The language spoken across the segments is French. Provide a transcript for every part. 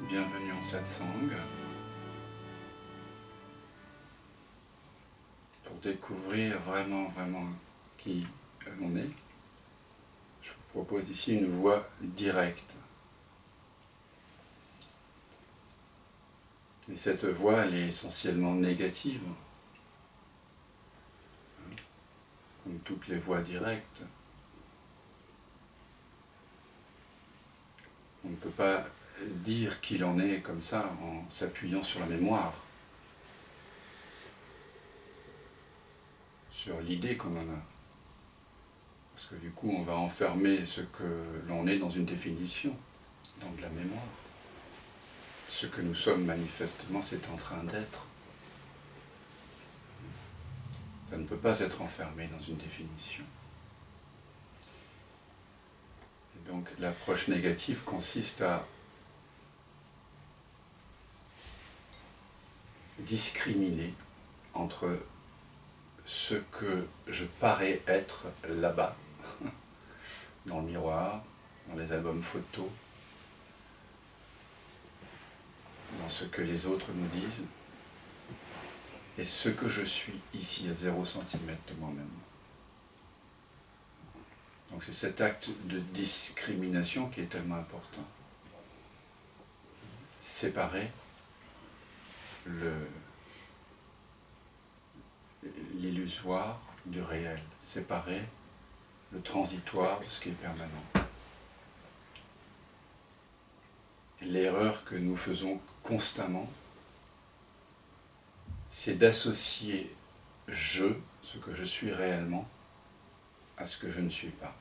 Bienvenue en satsang pour découvrir vraiment qui l'on est. Je vous propose ici une voie directe. Et cette voie, elle est essentiellement négative, comme toutes les voies directes. On ne peut pas dire qui l'on est comme ça en s'appuyant sur la mémoire, sur l'idée qu'on en a. Parce que du coup, on va enfermer ce que l'on est dans une définition, dans de la mémoire. Ce que nous sommes manifestement, c'est en train d'être. Ça ne peut pas être enfermé dans une définition. Et donc l'approche négative consiste à discriminer entre ce que je parais être là-bas, dans le miroir, dans les albums photos, dans ce que les autres nous disent, et ce que je suis ici à 0 cm de moi-même. Donc c'est cet acte de discrimination qui est tellement important. Séparer l'illusoire du réel, séparer le transitoire de ce qui est permanent. L'erreur que nous faisons constamment, c'est d'associer je, ce que je suis réellement, à ce que je ne suis pas,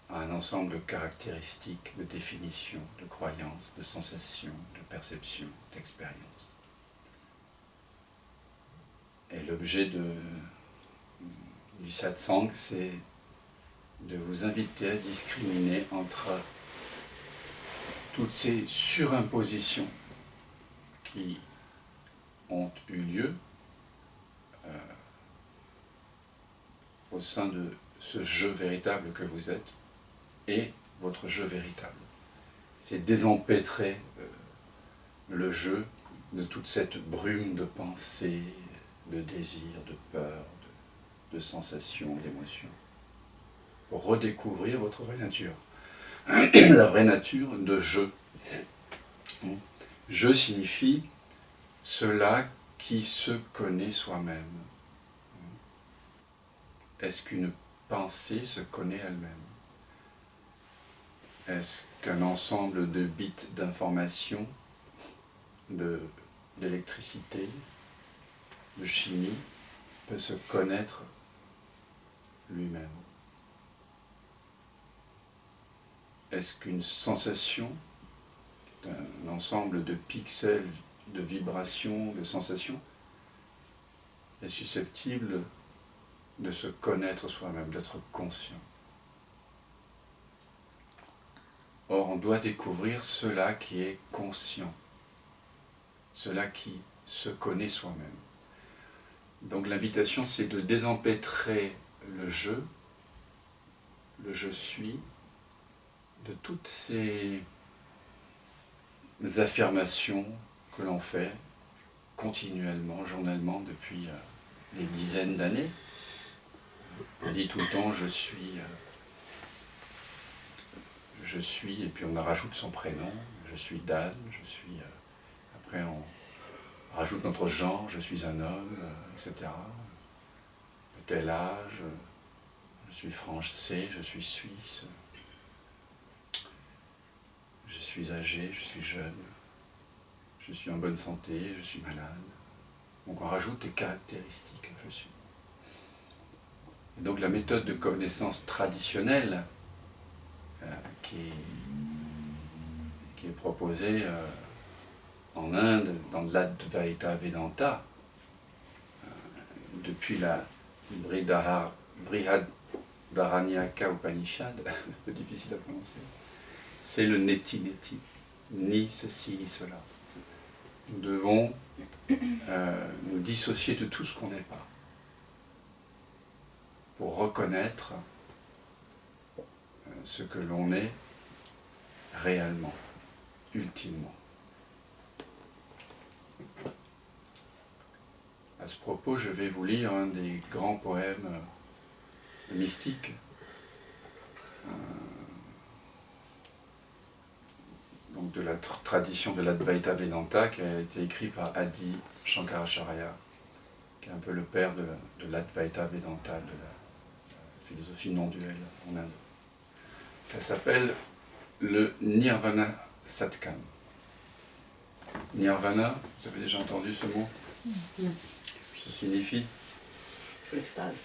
à un ensemble de caractéristiques, de définitions, de croyances, de sensations, de perceptions, d'expériences. Et l'objet du satsang, c'est de vous inviter à discriminer entre toutes ces surimpositions qui ont eu lieu au sein de ce je véritable que vous êtes et votre je véritable. C'est désempêtrer le je de toute cette brume de pensée, de désir, de peur, de sensations, d'émotions, pour redécouvrir votre vraie nature. La vraie nature de je. Je signifie cela qui se connaît soi-même. Est-ce qu'une pensée se connaît elle-même? Est-ce qu'un ensemble de bits d'informations, d'électricité, de chimie, peut se connaître lui-même? Est-ce qu'une sensation, un ensemble de pixels, de vibrations, de sensations, est susceptible de se connaître soi-même, d'être conscient? Or, on doit découvrir cela qui est conscient, cela qui se connaît soi-même. Donc l'invitation, c'est de désempêtrer le je suis, de toutes ces affirmations que l'on fait continuellement, journellement, depuis des dizaines d'années. On dit tout le temps je suis, et puis on rajoute son prénom, je suis Dan, après on rajoute notre genre, je suis un homme, etc. De tel âge, je suis français, je suis suisse, je suis âgé, je suis jeune, je suis en bonne santé, je suis malade. Donc on rajoute des caractéristiques, je suis. Et donc la méthode de connaissance traditionnelle qui est proposée en Inde, dans l'Advaita Vedanta, depuis la Brihadaranyaka Upanishad, un peu difficile à prononcer, c'est le neti-neti, ni ceci ni cela. Nous devons nous dissocier de tout ce qu'on n'est pas, pour reconnaître ce que l'on est réellement, ultimement. À ce propos, je vais vous lire un des grands poèmes mystiques, donc de la tradition de l'Advaita Vedanta, qui a été écrit par Adi Shankaracharya, qui est un peu le père de l'Advaita Vedanta, de la philosophie non-duelle en Inde. Ça s'appelle le Nirvana Satkam. Nirvana, vous avez déjà entendu ce mot? Ça signifie? L'extase.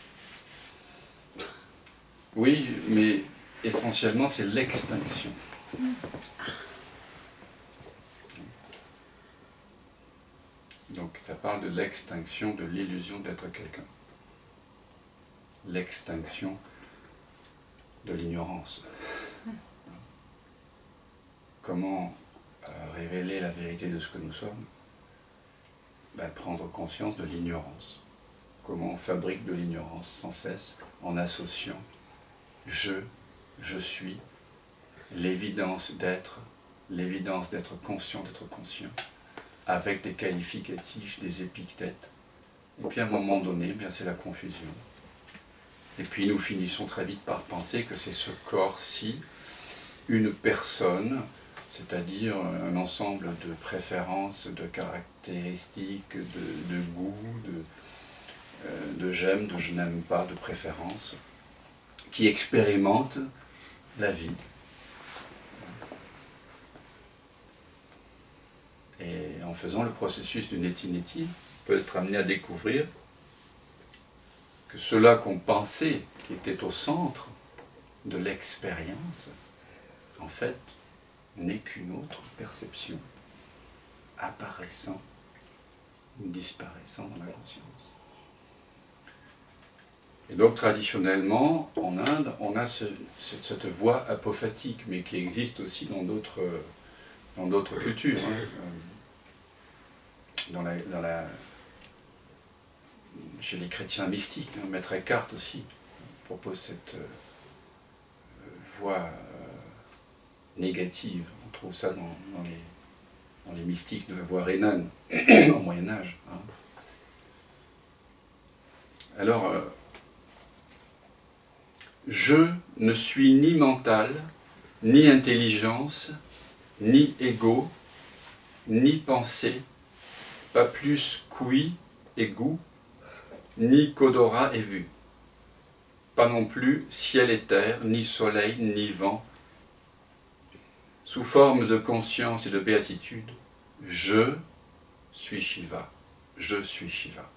Oui, mais essentiellement c'est l'extinction. Donc ça parle de l'extinction de l'illusion d'être quelqu'un. L'extinction de l'ignorance. Comment révéler la vérité de ce que nous sommes? Prendre conscience de l'ignorance. Comment on fabrique de l'ignorance sans cesse en associant je suis, l'évidence d'être conscient, d'être conscient, avec des qualificatifs, des épithètes. Et puis à un moment donné, c'est la confusion. Et puis nous finissons très vite par penser que c'est ce corps-ci, une personne, c'est-à-dire un ensemble de préférences, de caractéristiques, de goûts, de j'aime, de je n'aime pas, de préférences, qui expérimente la vie. Et en faisant le processus du neti-neti, on peut être amené à découvrir que cela qu'on pensait qui était au centre de l'expérience, en fait, n'est qu'une autre perception apparaissant ou disparaissant dans la conscience. Et donc traditionnellement, en Inde, on a cette voie apophatique, mais qui existe aussi dans d'autres cultures. Chez les chrétiens mystiques, Maître Eckhart aussi propose cette voie négative. On trouve ça dans les mystiques de la voie rhénane au Moyen-Âge. Alors, je ne suis ni mental, ni intelligence, ni ego, ni pensée, pas plus qu'ouïe et goût, ni qu'odorat et vue. Pas non plus ciel et terre, ni soleil, ni vent. Sous forme de conscience et de béatitude, je suis Shiva. Je suis Shiva.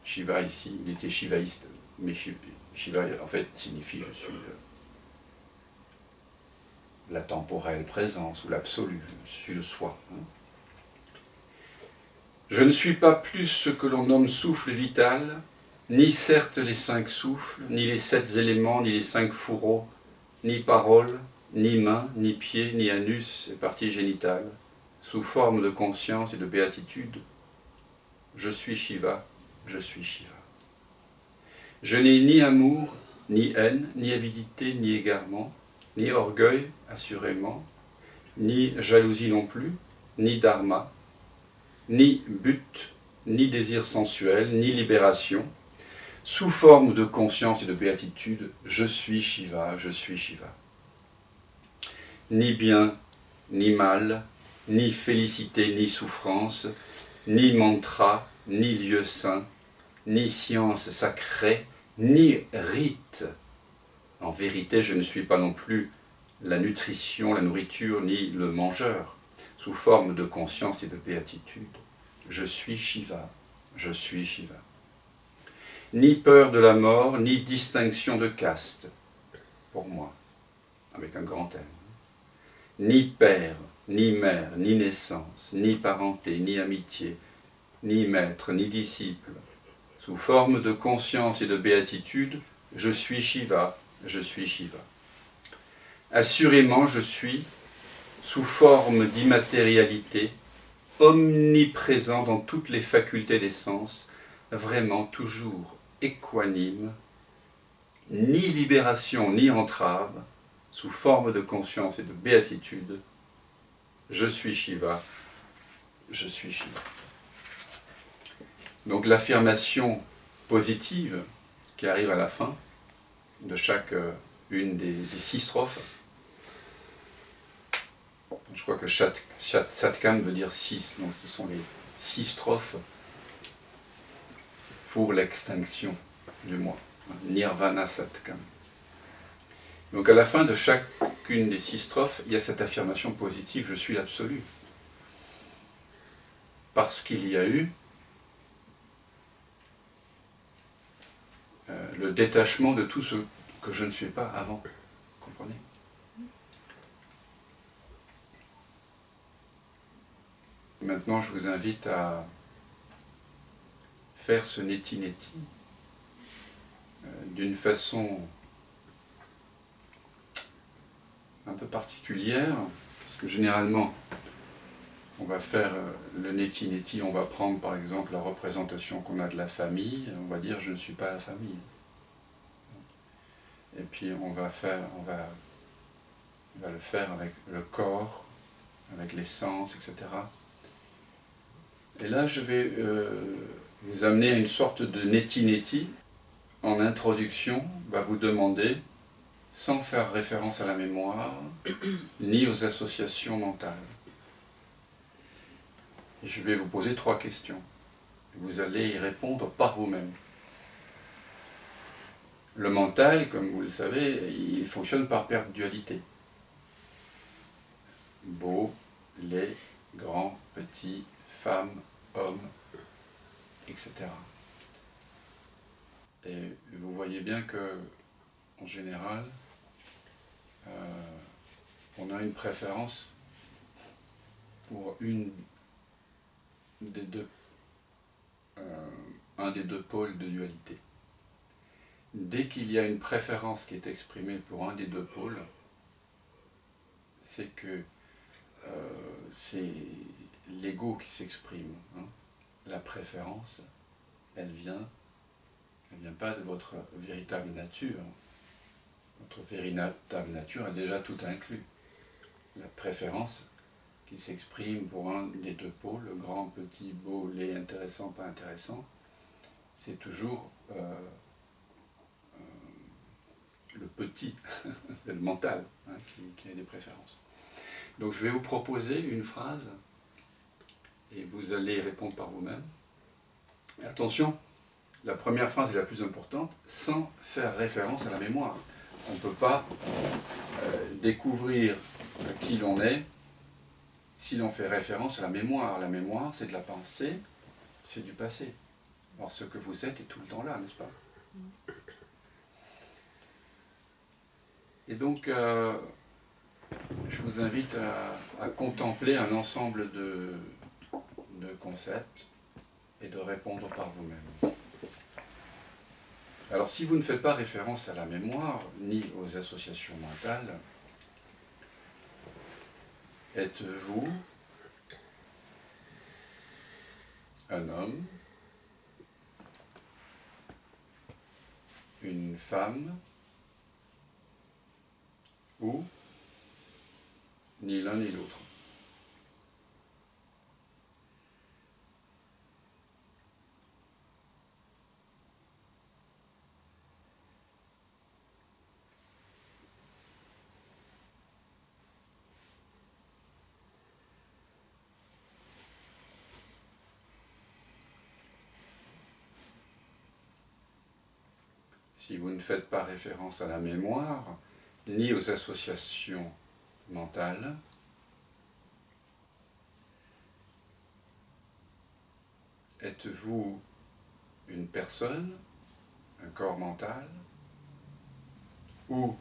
Shiva ici, il était shivaïste, mais Shiva en fait signifie je suis la temporelle présence ou l'absolu, je suis le soi. Je ne suis pas plus ce que l'on nomme souffle vital, ni certes les 5 souffles, ni les 7 éléments, ni les 5 fourreaux, ni parole, ni main, ni pied, ni anus et partie génitale, sous forme de conscience et de béatitude. Je suis Shiva, je suis Shiva. Je n'ai ni amour, ni haine, ni avidité, ni égarement, ni orgueil, assurément, ni jalousie non plus, ni dharma, ni but, ni désir sensuel, ni libération. Sous forme de conscience et de béatitude, je suis Shiva, je suis Shiva. Ni bien, ni mal, ni félicité, ni souffrance, ni mantra, ni lieu saint, ni science sacrée, ni rite. En vérité, je ne suis pas non plus la nutrition, la nourriture, ni le mangeur. Sous forme de conscience et de béatitude, je suis Shiva, je suis Shiva. Ni peur de la mort, ni distinction de caste, pour moi, avec un grand M. Ni père, ni mère, ni naissance, ni parenté, ni amitié, ni maître, ni disciple. Sous forme de conscience et de béatitude, je suis Shiva, je suis Shiva. Assurément, je suis, sous forme d'immatérialité, omniprésent dans toutes les facultés des sens, vraiment toujours équanime, ni libération ni entrave, sous forme de conscience et de béatitude, je suis Shiva, je suis Shiva. Donc l'affirmation positive qui arrive à la fin de chaque une des 6 strophes, je crois que Satkam veut dire 6, donc ce sont les 6 strophes pour l'extinction du moi. Nirvana Satkam. Donc à la fin de chacune des 6 strophes, il y a cette affirmation positive, je suis l'absolu. Parce qu'il y a eu le détachement de tout ce que je ne suis pas avant. Vous comprenez ? Maintenant, je vous invite à faire ce neti-neti d'une façon un peu particulière, parce que généralement, on va faire le neti-neti, on va prendre par exemple la représentation qu'on a de la famille, on va dire je ne suis pas la famille. Et puis on va le faire avec le corps, avec les sens, etc. Et là je vais vous amener à une sorte de neti-neti. En introduction, va vous demander, sans faire référence à la mémoire, ni aux associations mentales. Je vais vous poser 3 questions. Vous allez y répondre par vous-même. Le mental, comme vous le savez, il fonctionne par paire de dualité. Beau, laid, grand, petit, femme, homme, etc. Et vous voyez bien que, en général, on a une préférence pour un des deux pôles de dualité. Dès qu'il y a une préférence qui est exprimée pour un des deux pôles, c'est que c'est l'ego qui s'exprime. Hein. La préférence, elle vient pas de votre véritable nature. Votre véritable nature a déjà tout inclus. La préférence qui s'exprime pour un des deux pôles, grand, petit, beau, laid, intéressant, pas intéressant, c'est toujours le petit, c'est le mental hein, qui a des préférences. Donc je vais vous proposer une phrase et vous allez répondre par vous-même. Attention, la première phrase est la plus importante, sans faire référence à la mémoire. On ne peut pas découvrir qui l'on est si l'on fait référence à la mémoire. La mémoire, c'est de la pensée, c'est du passé. Alors ce que vous êtes est tout le temps là, n'est-ce pas ? Et donc, je vous invite à contempler un ensemble de concepts et de répondre par vous-même. Alors, si vous ne faites pas référence à la mémoire, ni aux associations mentales, êtes-vous un homme, une femme, ou ni l'un ni l'autre? Si vous ne faites pas référence à la mémoire, ni aux associations mentales, êtes-vous une personne, un corps mental, ou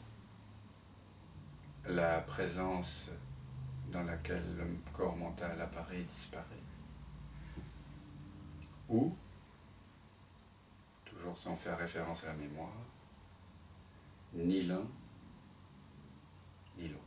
la présence dans laquelle le corps mental apparaît et disparaît, ou, toujours sans faire référence à la mémoire, ni l'un ni l'autre.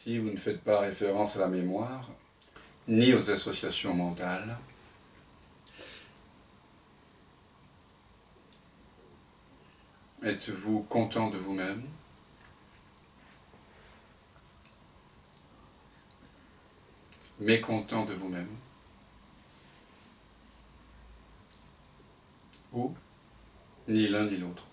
Si vous ne faites pas référence à la mémoire, ni aux associations mentales, êtes-vous content de vous-même? Mécontent de vous-même? Ou ni l'un ni l'autre?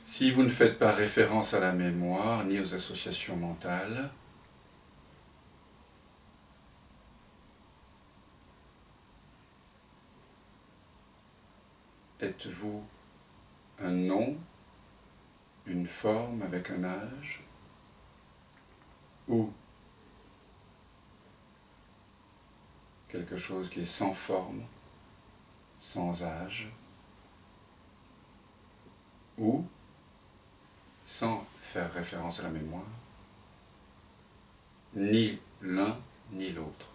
Si vous ne faites pas référence à la mémoire ni aux associations mentales, êtes-vous un nom, une forme avec un âge, ou quelque chose qui est sans forme, sans âge, ou, sans faire référence à la mémoire, ni l'un ni l'autre?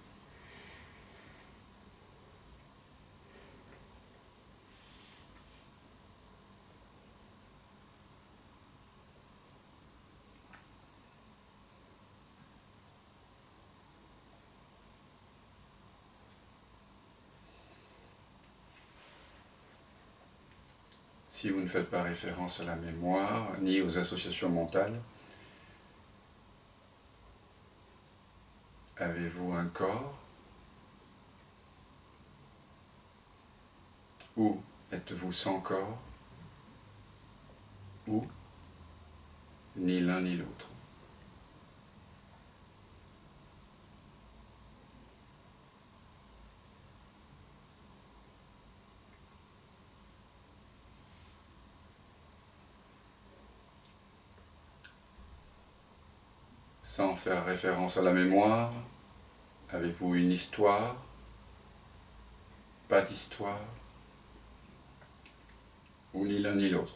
Si vous ne faites pas référence à la mémoire, ni aux associations mentales, avez-vous un corps? Ou êtes-vous sans corps? Ou ni l'un ni l'autre? Sans faire référence à la mémoire, avez-vous une histoire? Pas d'histoire? Ou ni l'un ni l'autre?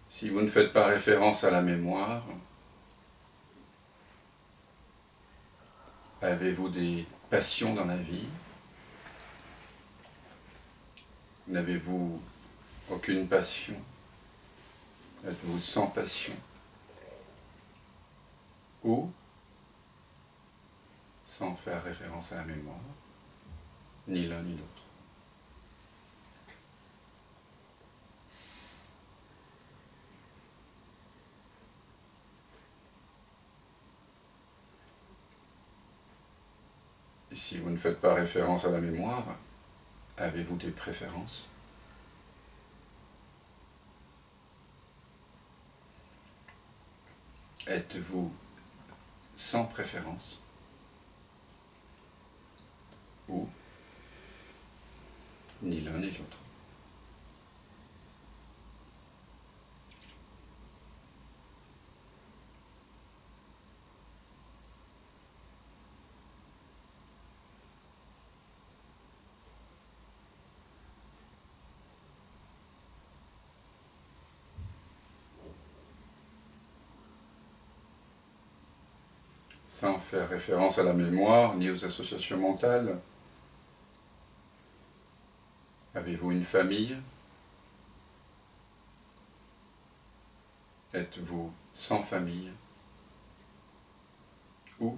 Si vous ne faites pas référence à la mémoire, avez-vous des passions dans la vie? N'avez-vous aucune passion? Êtes-vous sans passion? Ou, sans faire référence à la mémoire, ni l'un ni l'autre? Et si vous ne faites pas référence à la mémoire, avez-vous des préférences? Êtes-vous sans préférence? Ou ni l'un ni l'autre? Sans faire référence à la mémoire ni aux associations mentales, avez-vous une famille? Êtes-vous sans famille? Ou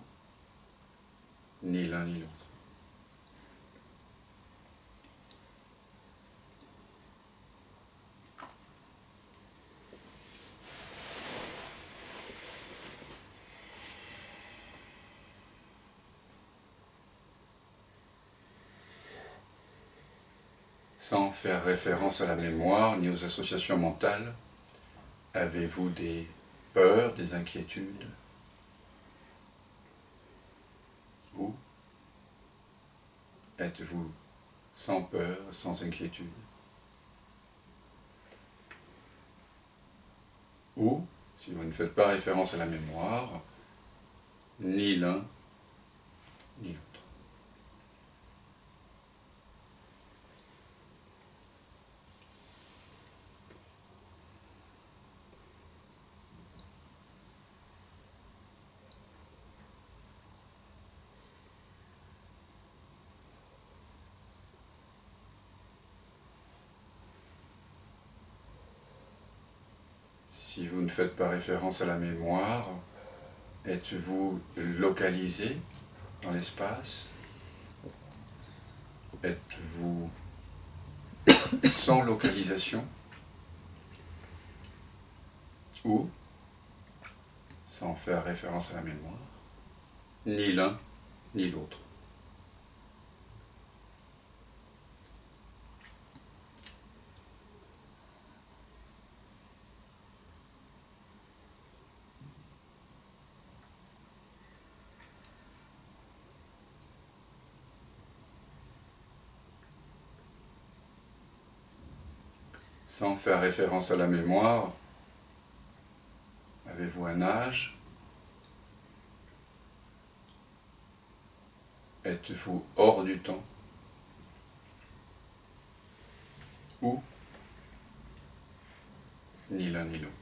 ni l'un ni l'autre? Sans faire référence à la mémoire ni aux associations mentales, avez-vous des peurs, des inquiétudes? Ou êtes-vous sans peur, sans inquiétude? Ou, si vous ne faites pas référence à la mémoire, ni l'un ni l'autre. Si vous ne faites pas référence à la mémoire, êtes-vous localisé dans l'espace? Êtes-vous sans localisation? Ou, sans faire référence à la mémoire, ni l'un ni l'autre? Sans faire référence à la mémoire, avez-vous un âge? Êtes-vous hors du temps? Ou ni l'un ni l'autre?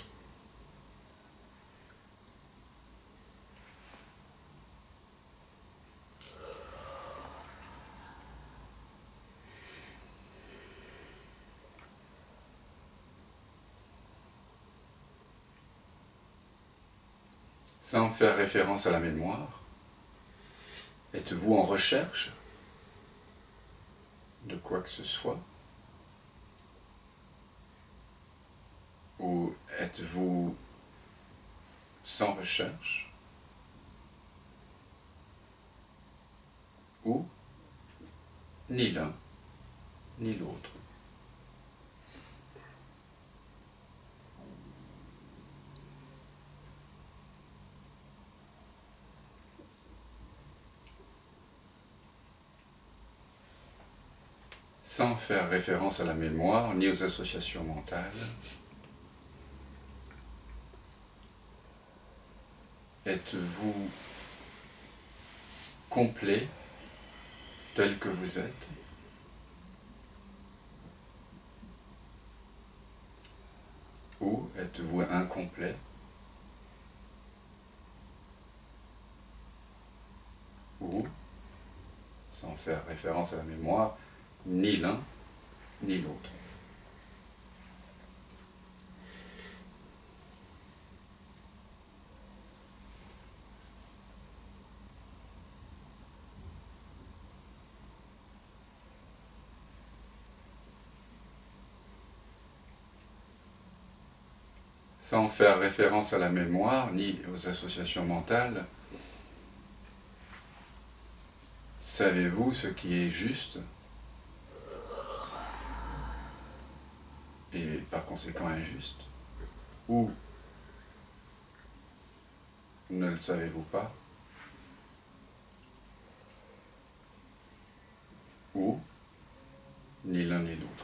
Sans faire référence à la mémoire, êtes-vous en recherche de quoi que ce soit? Ou êtes-vous sans recherche? Ou ni l'un ni l'autre? Sans faire référence à la mémoire ni aux associations mentales, êtes-vous complet tel que vous êtes? Ou êtes-vous incomplet? Ou, sans faire référence à la mémoire, ni l'un ni l'autre? Sans faire référence à la mémoire ni aux associations mentales, savez-vous ce qui est juste et par conséquent injuste? Ou ne le savez-vous pas? Ou ni l'un ni l'autre?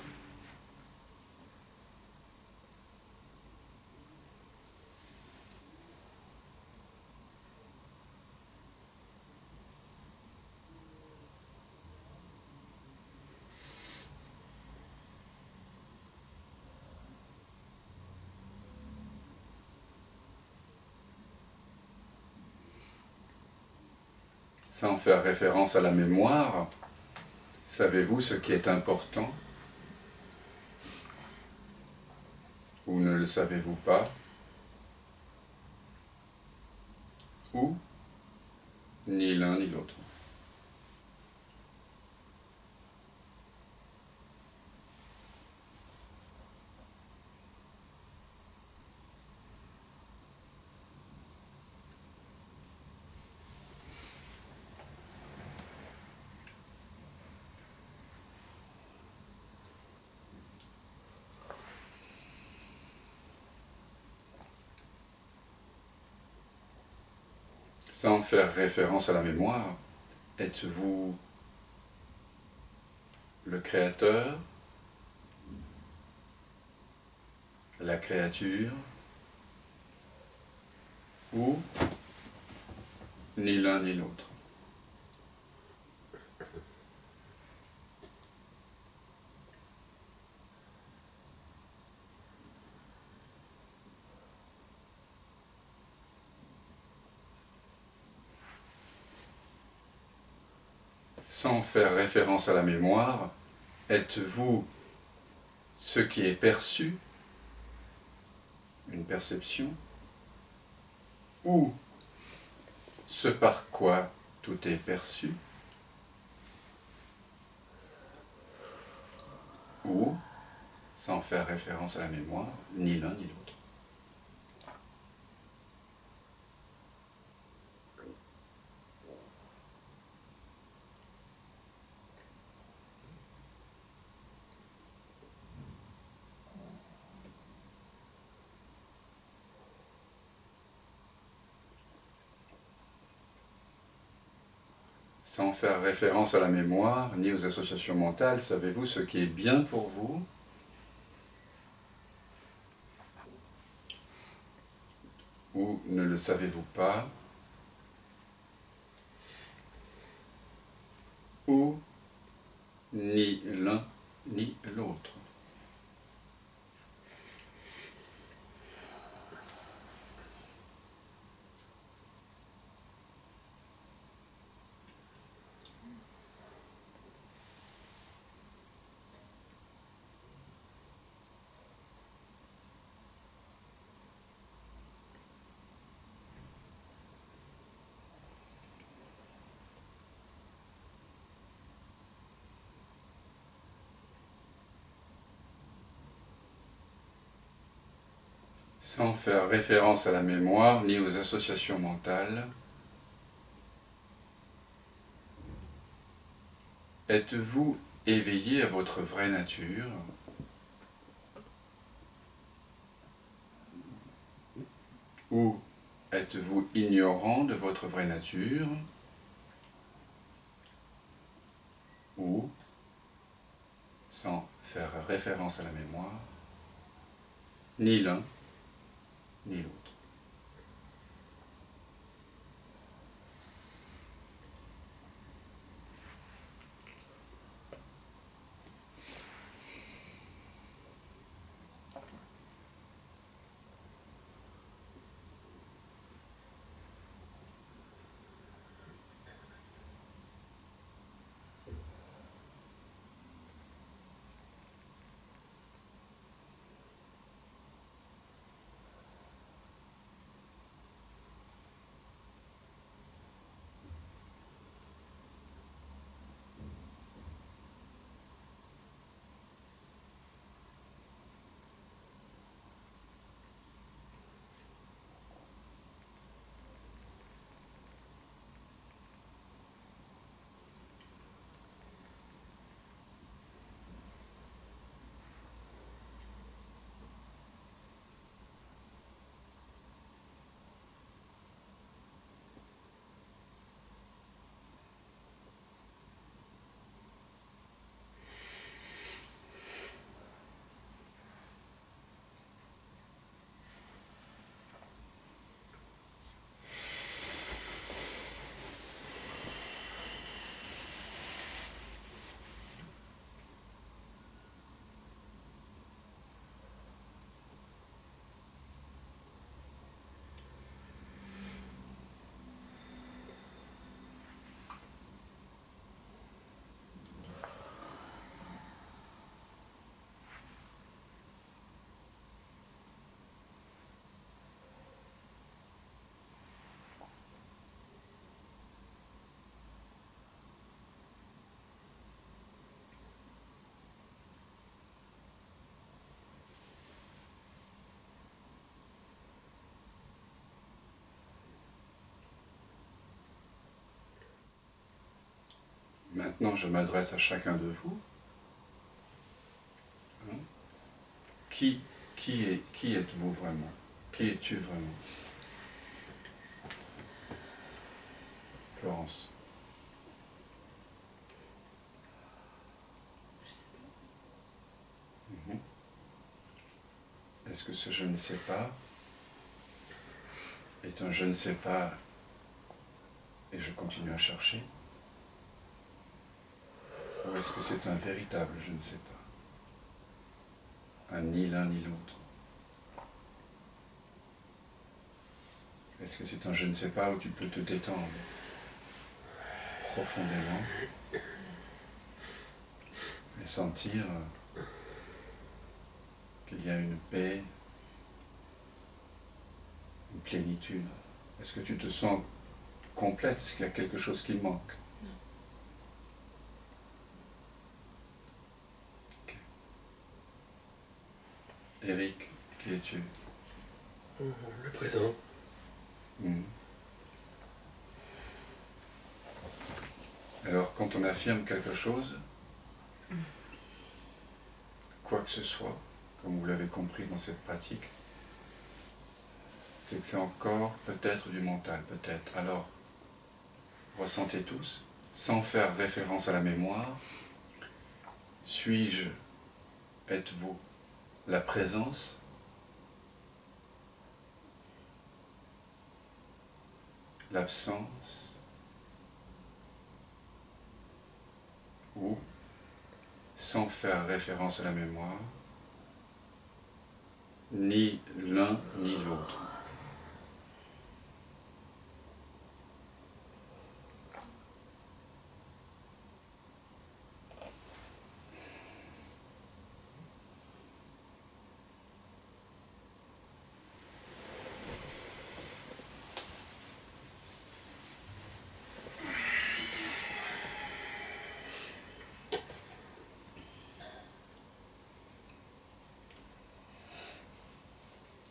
Sans faire référence à la mémoire, savez-vous ce qui est important? Ou ne le savez-vous pas? Ou ni l'un ni l'autre? Sans faire référence à la mémoire, êtes-vous le créateur, la créature, ou ni l'un ni l'autre. Sans faire référence à la mémoire, êtes-vous ce qui est perçu, une perception, ou ce par quoi tout est perçu, ou, sans faire référence à la mémoire, ni l'un ni l'autre. Sans faire référence à la mémoire, ni aux associations mentales, savez-vous ce qui est bien pour vous? Ou ne le savez-vous pas? Ou ni l'un ni l'autre? Sans faire référence à la mémoire ni aux associations mentales, êtes-vous éveillé à votre vraie nature, ou êtes-vous ignorant de votre vraie nature, ou, sans faire référence à la mémoire, ni l'un ni l'autre? Maintenant, je m'adresse à chacun de vous. Qui êtes-vous vraiment? Qui es-tu vraiment? Florence. Est-ce que ce je ne sais pas est un je ne sais pas et je continue à chercher? Ou est-ce que c'est un véritable je ne sais pas? Un ni l'un ni l'autre. Est-ce que c'est un je ne sais pas où tu peux te détendre profondément et sentir qu'il y a une paix, une plénitude? Est-ce que tu te sens complète? Est-ce qu'il y a quelque chose qui manque? Okay. Eric, qui es-tu? Le présent. Alors, quand on affirme quelque chose, quoi que ce soit, comme vous l'avez compris dans cette pratique, c'est que c'est encore peut-être du mental, peut-être. Alors, ressentez tous, sans faire référence à la mémoire, suis-je, êtes-vous la présence l'absence ou, sans faire référence à la mémoire, ni l'un ni l'autre.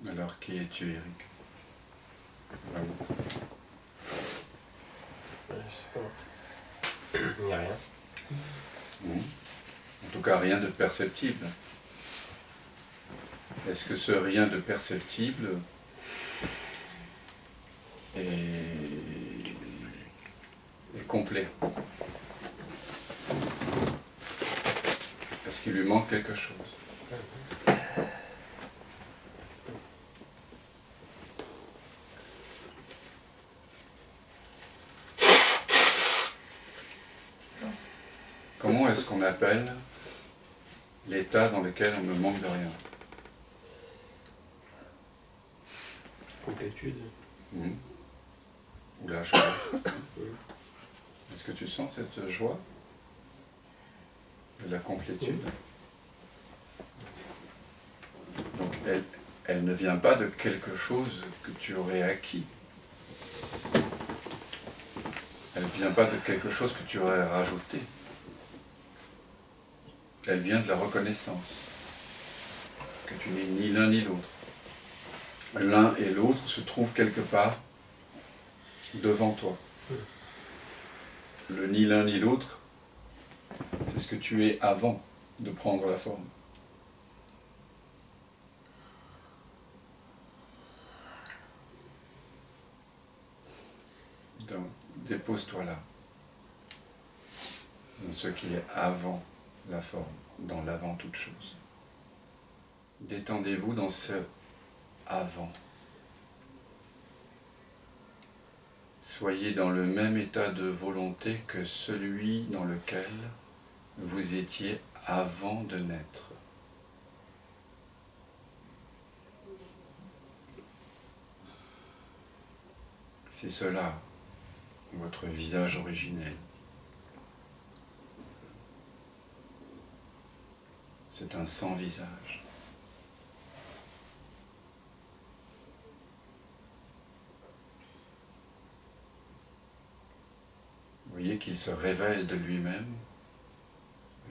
Alors, qui es-tu, Eric? Bravo. Je sais pas. Il n'y a rien. En tout cas, rien de perceptible. Est-ce que ce rien de perceptible est complet? Est-ce qu'il lui manque quelque chose? Comment est-ce qu'on appelle l'état dans lequel on ne manque de rien? Complétude. Ou la joie. Est-ce que tu sens cette joie de la complétude? Donc elle ne vient pas de quelque chose que tu aurais acquis. Elle ne vient pas de quelque chose que tu aurais rajouté. Elle vient de la reconnaissance que tu n'es ni l'un ni l'autre. L'un et l'autre se trouvent quelque part devant toi. Le ni l'un ni l'autre, c'est ce que tu es avant de prendre la forme. Donc, dépose-toi là, dans ce qui est avant la forme, dans l'avant toute chose. Détendez-vous dans ce avant. Soyez dans le même état de volonté que celui dans lequel vous étiez avant de naître. C'est cela, votre visage originel. C'est un sans visage. Vous voyez qu'il se révèle de lui-même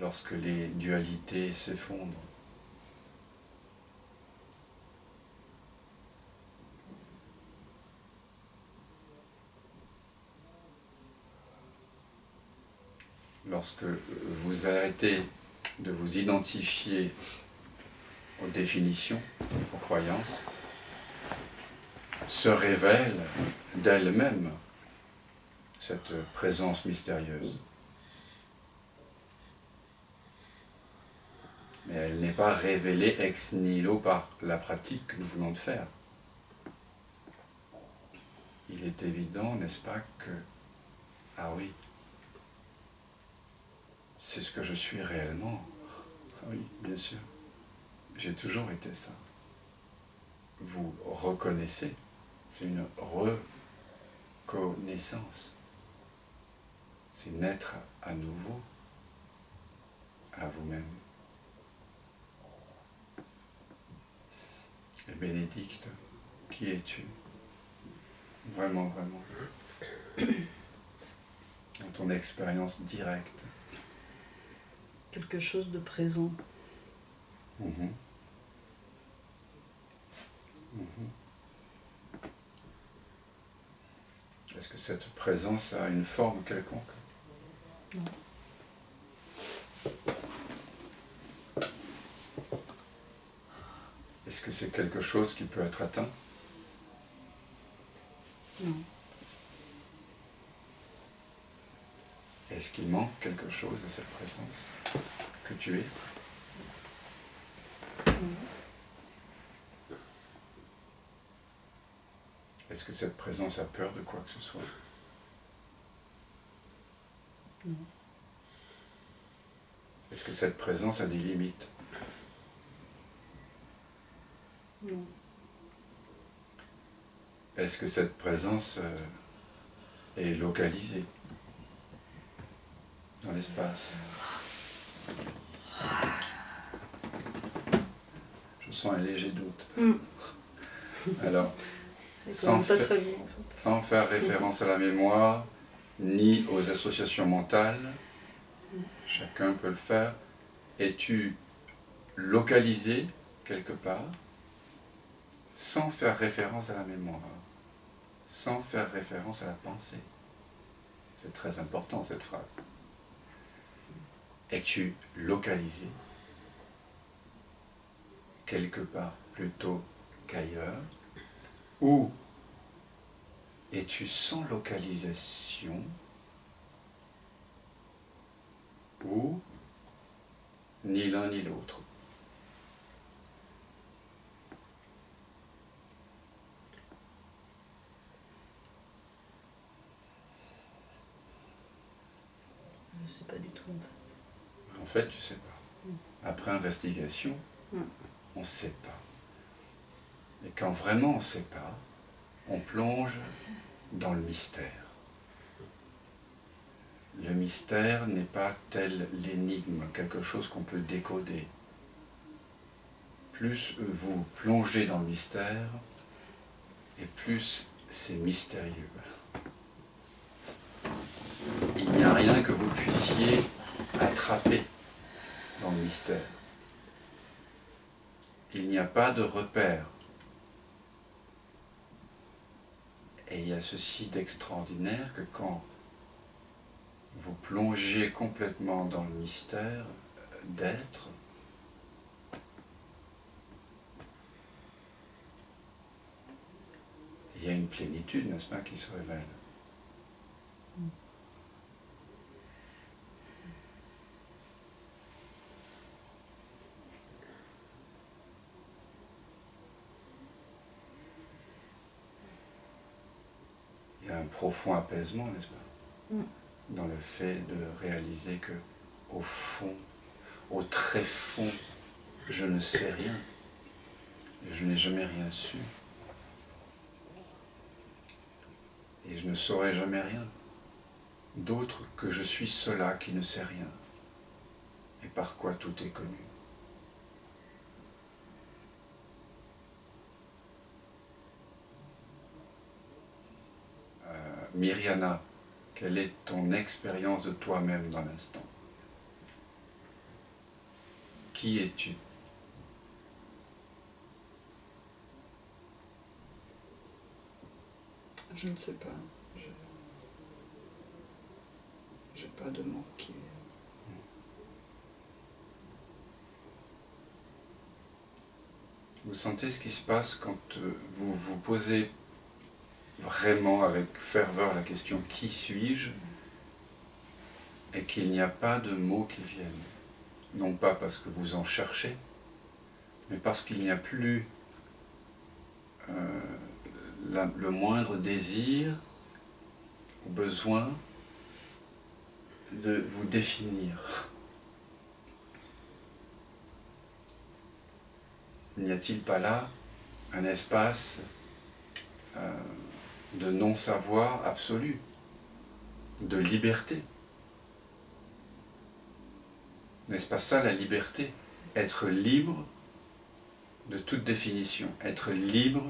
lorsque les dualités s'effondrent. Lorsque vous arrêtez de vous identifier aux définitions, aux croyances, se révèle d'elle-même cette présence mystérieuse. Mais elle n'est pas révélée ex nihilo par la pratique que nous venons de faire. il est évident, n'est-ce pas, que, ah oui, c'est ce que je suis réellement. Ah oui, bien sûr. J'ai toujours été ça. Vous reconnaissez, c'est une reconnaissance. C'est naître à nouveau à vous-même. Et Bénédicte, qui es-tu? Vraiment, vraiment. Dans ton expérience directe. Quelque chose de présent. Mhm. Mhm. Est-ce que cette présence a une forme quelconque? Non. Est-ce que c'est quelque chose qui peut être atteint? Non. Est-ce qu'il manque quelque chose à cette présence que tu es? Non. Est-ce que cette présence a peur de quoi que ce soit? Non. Est-ce que cette présence a des limites? Non. Est-ce que cette présence est localisée dans l'espace? Je sens un léger doute. Alors, sans faire référence à la mémoire, ni aux associations mentales, chacun peut le faire. Es-tu localisé quelque part, sans faire référence à la mémoire, sans faire référence à la pensée? C'est très important cette phrase. Es-tu localisé quelque part plutôt qu'ailleurs, ou es-tu sans localisation, ou ni l'un ni l'autre? Je ne sais pas du tout en fait. En fait, tu ne sais pas. Après investigation, on ne sait pas. Et quand vraiment on ne sait pas, on plonge dans le mystère. Le mystère n'est pas tel l'énigme, quelque chose qu'on peut décoder. Plus vous plongez dans le mystère, et plus c'est mystérieux. Il n'y a rien que vous puissiez attraper dans le mystère. Il n'y a pas de repère. Et il y a ceci d'extraordinaire que quand vous plongez complètement dans le mystère d'être, il y a une plénitude, n'est-ce pas, qui se révèle. Il y a un profond apaisement, n'est-ce pas, dans le fait de réaliser que, au fond, au très fond, je ne sais rien. Et je n'ai jamais rien su. Et je ne saurai jamais rien d'autre que je suis cela qui ne sait rien. Et par quoi tout est connu. Myriana, quelle est ton expérience de toi-même dans l'instant? Qui es-tu? Je ne sais pas. J'ai pas de mots qui... Vous sentez ce qui se passe quand vous vous posez vraiment avec ferveur la question « Qui suis-je » et qu'il n'y a pas de mots qui viennent. Non pas parce que vous en cherchez, mais parce qu'il n'y a plus le moindre désir ou besoin de vous définir. N'y a-t-il pas là un espace de non-savoir absolu, de liberté? N'est-ce pas ça la liberté? Être libre de toute définition, être libre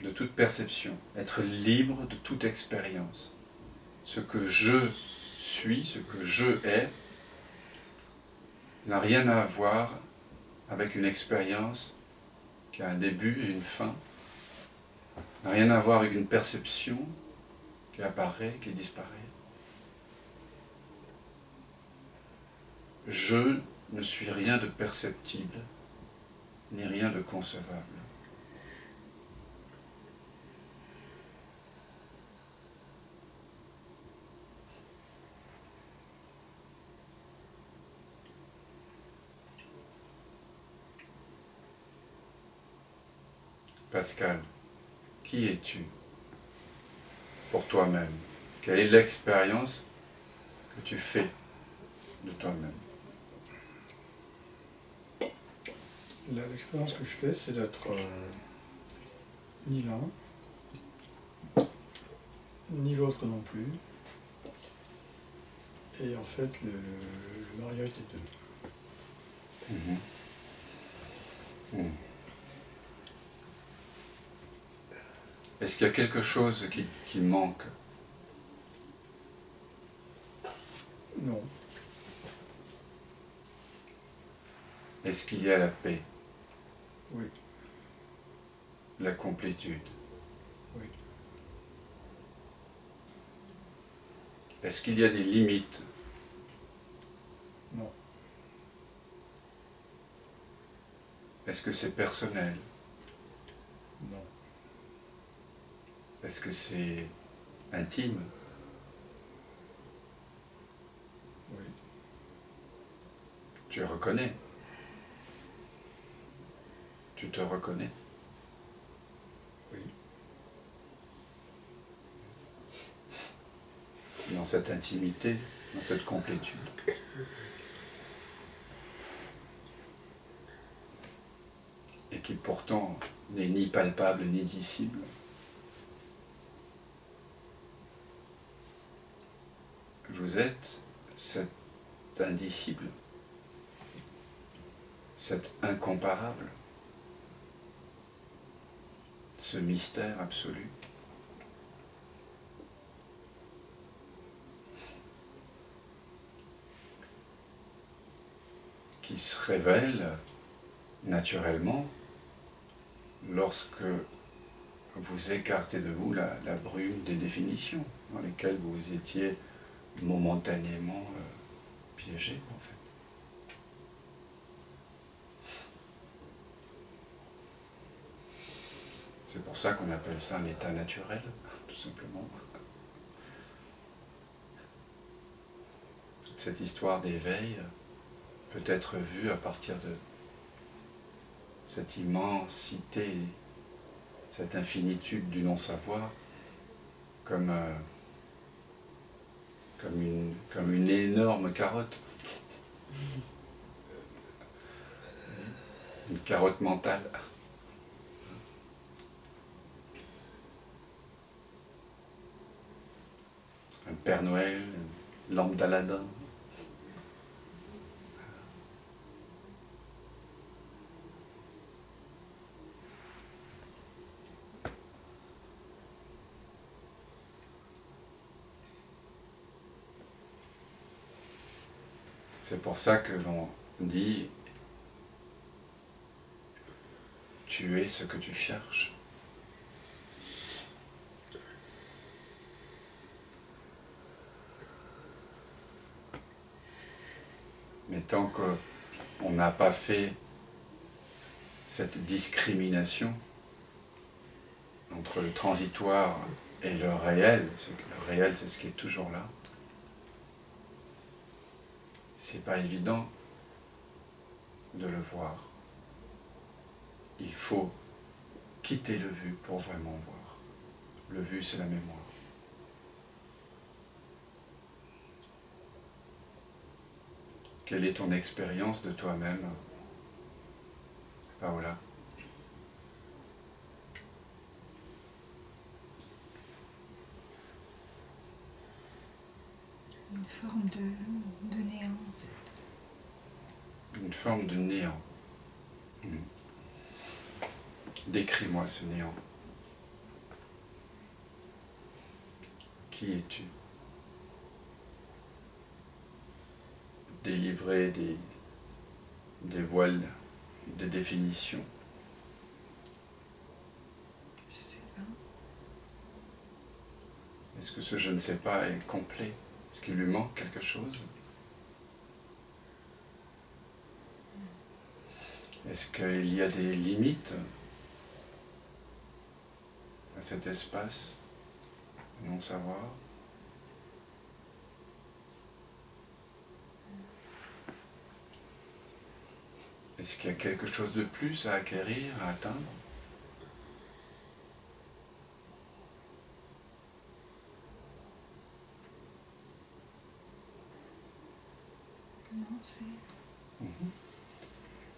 de toute perception, être libre de toute expérience. Ce que je suis, ce que je hais, n'a rien à voir avec une expérience qui a un début et une fin, n'a rien à voir avec une perception qui apparaît, qui disparaît. Je ne suis rien de perceptible, ni rien de concevable. Pascal, qui es-tu pour toi-même? Quelle est l'expérience que tu fais de toi-même? L'expérience que je fais, c'est d'être ni l'un, ni l'autre non plus. Et en fait, le mariage des deux. Est-ce qu'il y a quelque chose qui manque? Non. Est-ce qu'il y a la paix? Oui. La complétude? Oui. Est-ce qu'il y a des limites? Non. Est-ce que c'est personnel? Non. Est-ce que c'est intime? Oui. Tu reconnais? Tu te reconnais? Oui. Dans cette intimité, dans cette complétude. Et qui pourtant n'est ni palpable ni dissible. Vous êtes cet indicible, cet incomparable, ce mystère absolu. Qui se révèle naturellement lorsque vous écartez de vous la brume des définitions dans lesquelles vous étiez momentanément piégé en fait. C'est pour ça qu'on appelle ça un état naturel, tout simplement. Toute cette histoire d'éveil peut être vue à partir de cette immensité, cette infinitude du non-savoir, comme une énorme carotte. Une carotte mentale. Un Père Noël, une lampe d'Aladin. C'est pour ça que l'on dit « Tu es ce que tu cherches ». Mais tant qu'on n'a pas fait cette discrimination entre le transitoire et le réel, le réel c'est ce qui est toujours là, c'est pas évident de le voir. Il faut quitter le vu pour vraiment voir. Le vu, c'est la mémoire. Quelle est ton expérience de toi-même, Paola? Une forme de néant, en fait. Une forme de néant. Décris-moi ce néant. Qui es-tu? Délivrer des voiles, des définitions. Je sais pas. Est-ce que ce je ne sais pas est complet? Est-ce qu'il lui manque quelque chose? Est-ce qu'il y a des limites à cet espace non-savoir? Est-ce qu'il y a quelque chose de plus à acquérir, à atteindre? Non, c'est...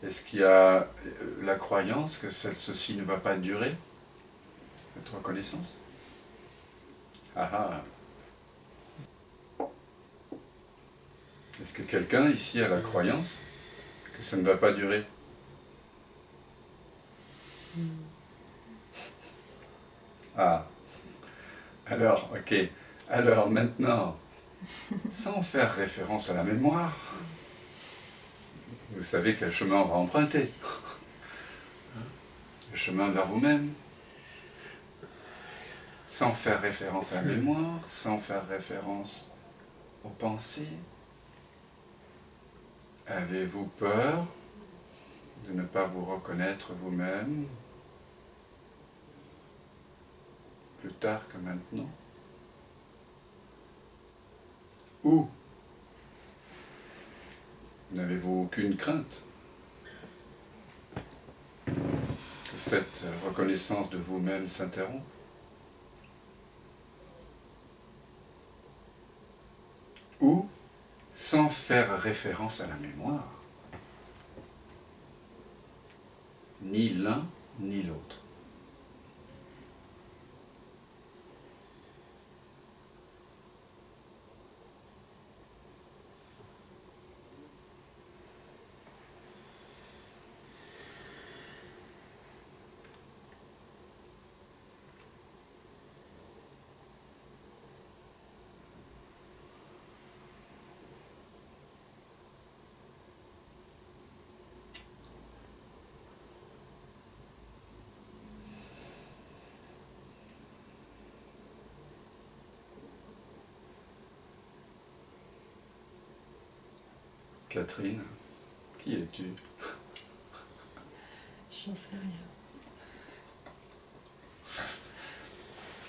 Est-ce qu'il y a la croyance que ceci ne va pas durer, cette reconnaissance? Ah ah. Est-ce que quelqu'un ici a la croyance que ça ne va pas durer? Ah. Alors, ok. Alors maintenant, sans faire référence à la mémoire, vous savez quel chemin on va emprunter. Le chemin vers vous-même. Sans faire référence à la mémoire, sans faire référence aux pensées. Avez-vous peur de ne pas vous reconnaître vous-même plus tard que maintenant? Ou n'avez-vous aucune crainte que cette reconnaissance de vous-même s'interrompe? Ou, sans faire référence à la mémoire, ni l'un ni l'autre. Catherine, qui es-tu? J'en sais rien.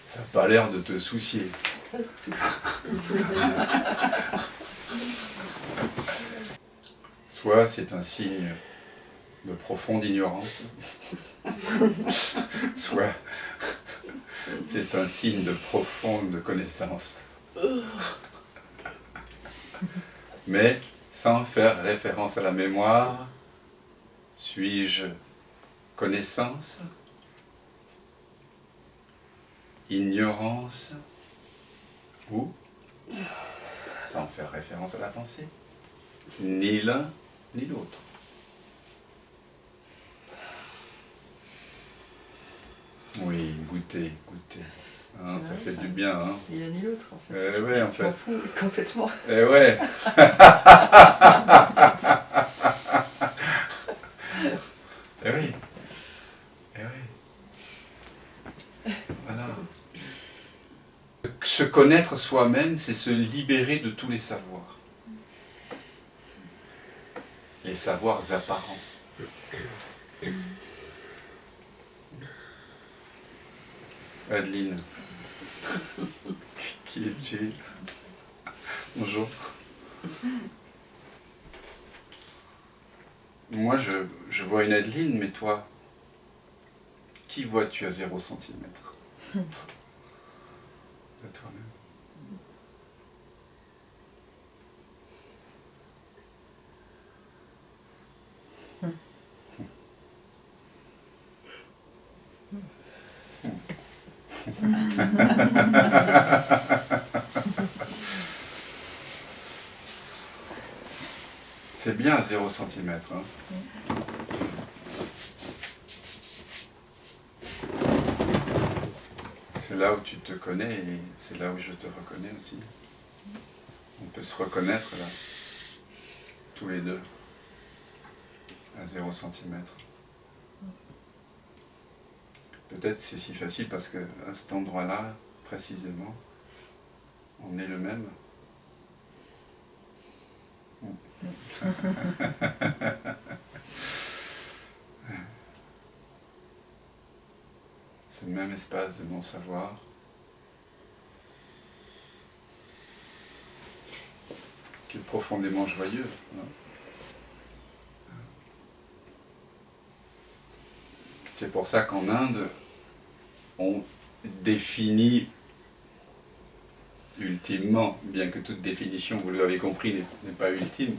Ça n'a pas l'air de te soucier. Soit c'est un signe de profonde ignorance, soit c'est un signe de profonde connaissance. Mais sans faire référence à la mémoire, suis-je connaissance, ignorance, ou, sans faire référence à la pensée, ni l'un ni l'autre? Oui, goûtez, goûtez. Hein, ça fait du bien, hein. Ni l'un ni l'autre, en fait. Ouais, en Je m'en fait. fous complètement. Eh ouais. Eh oui. Eh oui. Voilà. Se connaître soi-même, c'est se libérer de tous les savoirs. Les savoirs apparents. Adeline, qui es-tu? Bonjour. Moi, je vois une Adeline, mais toi, Qui vois-tu à 0 centimètre de toi-même? C'est bien à 0 centimètre. Hein. C'est là où tu te connais et c'est là où je te reconnais aussi. On peut se reconnaître là, tous les deux, à 0 centimètre. Peut-être c'est si facile parce qu'à cet endroit-là, précisément, on est le même. Ce même espace de non-savoir qui est profondément joyeux. Hein. C'est pour ça qu'en Inde, on définit ultimement, bien que toute définition, vous l'avez compris, n'est pas ultime,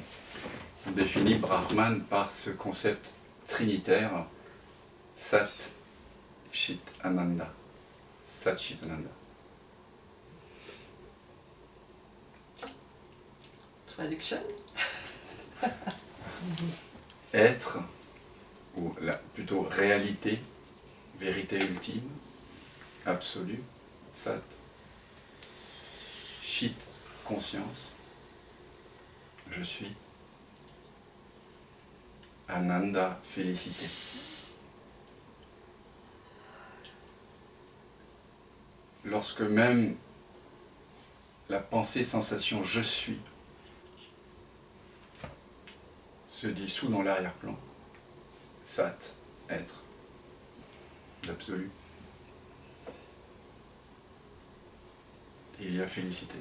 on définit Brahman par ce concept trinitaire, Sat Chit Ananda. Sat Chit Ananda. Traduction. Être, ou plutôt réalité, vérité ultime, absolue, Sat. Chit, conscience, je suis. Ananda, félicité. Lorsque même la pensée, sensation je suis se dissout dans l'arrière-plan, Sat, être, l'absolu, il y a félicité.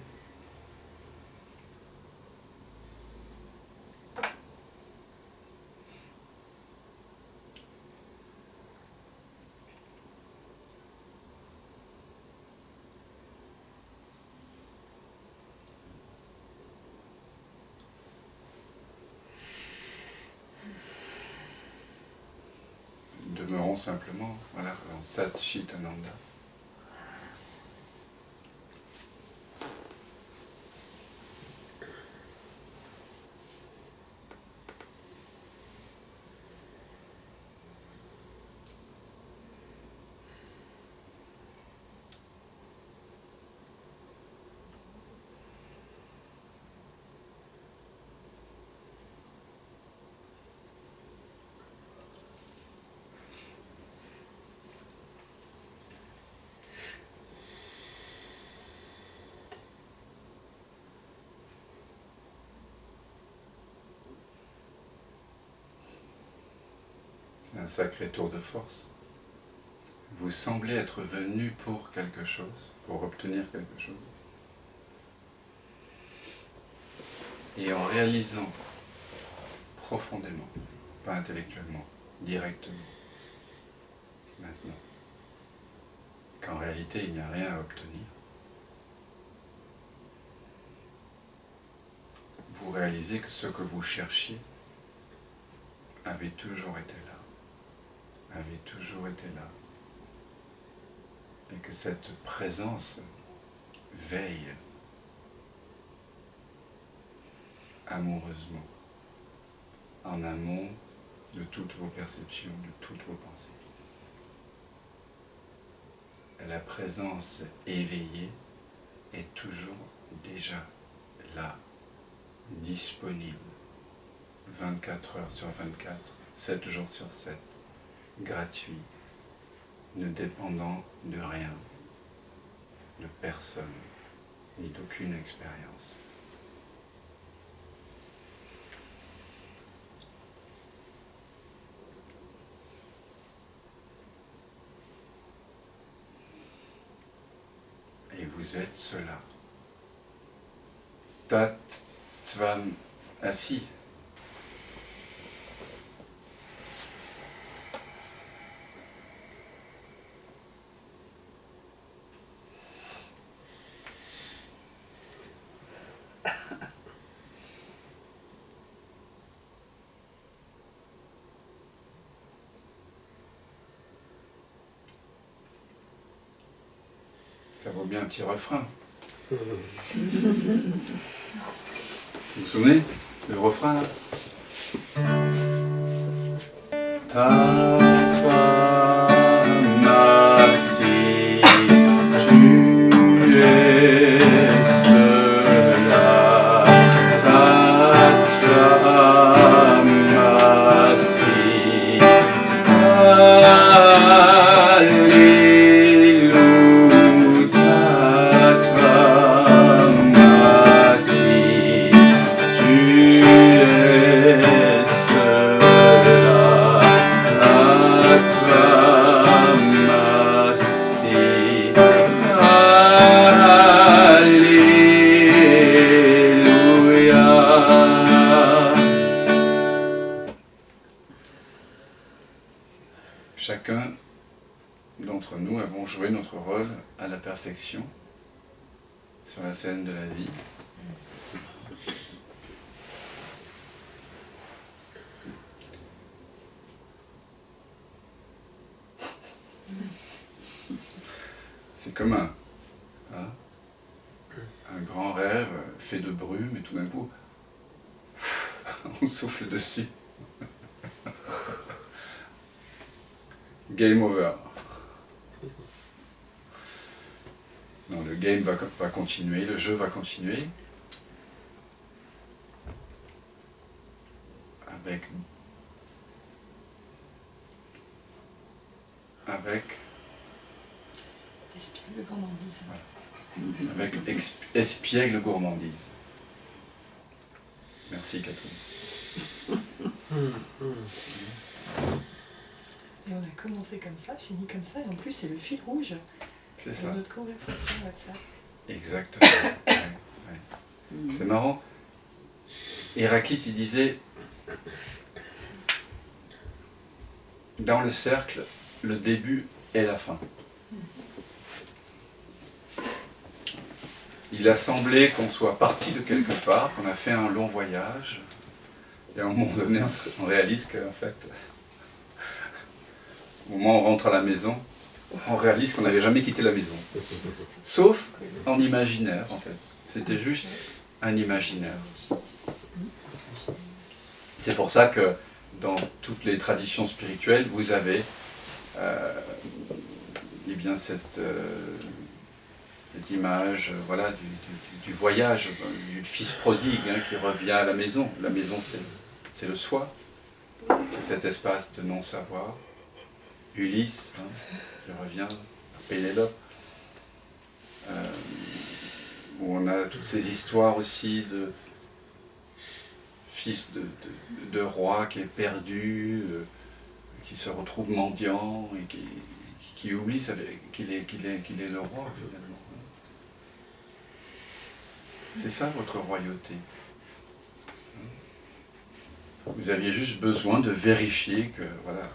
Demeurons simplement, voilà, en Sat Chit Ananda. C'est un sacré tour de force. Vous semblez être venu pour quelque chose, pour obtenir quelque chose. Et en réalisant profondément, pas intellectuellement, directement, maintenant, qu'en réalité il n'y a rien à obtenir, vous réalisez que ce que vous cherchiez avait toujours été là, avait toujours été là, et que cette présence veille amoureusement, en amont de toutes vos perceptions, de toutes vos pensées. La présence éveillée est toujours déjà là, disponible, 24 heures sur 24, 7 jours sur 7, gratuit, ne dépendant de rien, de personne, ni d'aucune expérience. Et vous êtes cela. Tat Tvam assis. Ça vaut bien un petit refrain. Vous vous souvenez le refrain là? Tattvamasi, tu es cela. Tattvamasi, Alléluia. Tattvamasi, tu es cela. Tattvamasi, Alléluia. Chacun d'entre nous avons joué notre rôle à la perfection sur la scène de la vie. C'est comme un grand rêve fait de brume et tout d'un coup, on souffle dessus. Game over. Non, le game va continuer, le jeu va continuer. Espiègle gourmandise. Avec espiègle gourmandise. Merci Catherine. Et on a commencé comme ça, fini comme ça, et en plus c'est le fil rouge C'est de ça. notre conversation WhatsApp. Exactement. Ouais. C'est marrant. Héraclite, il disait, dans le cercle, le début et la fin. Il a semblé qu'on soit parti de quelque part, qu'on a fait un long voyage, et à un moment donné, on réalise qu'en fait, au moment où on rentre à la maison, on réalise qu'on n'avait jamais quitté la maison. Sauf en imaginaire, en fait. C'était juste un imaginaire. C'est pour ça que dans toutes les traditions spirituelles, vous avez eh bien cette image voilà, du voyage, du fils prodigue qui revient à la maison. La maison, c'est le soi, c'est cet espace de non-savoir. Ulysse, qui revient à Pénélope, où on a toutes ces histoires aussi de fils de roi qui est perdu, qui se retrouve mendiant et qui oublie qu'il est le roi finalement. C'est ça votre royauté. Vous aviez juste besoin de vérifier que voilà.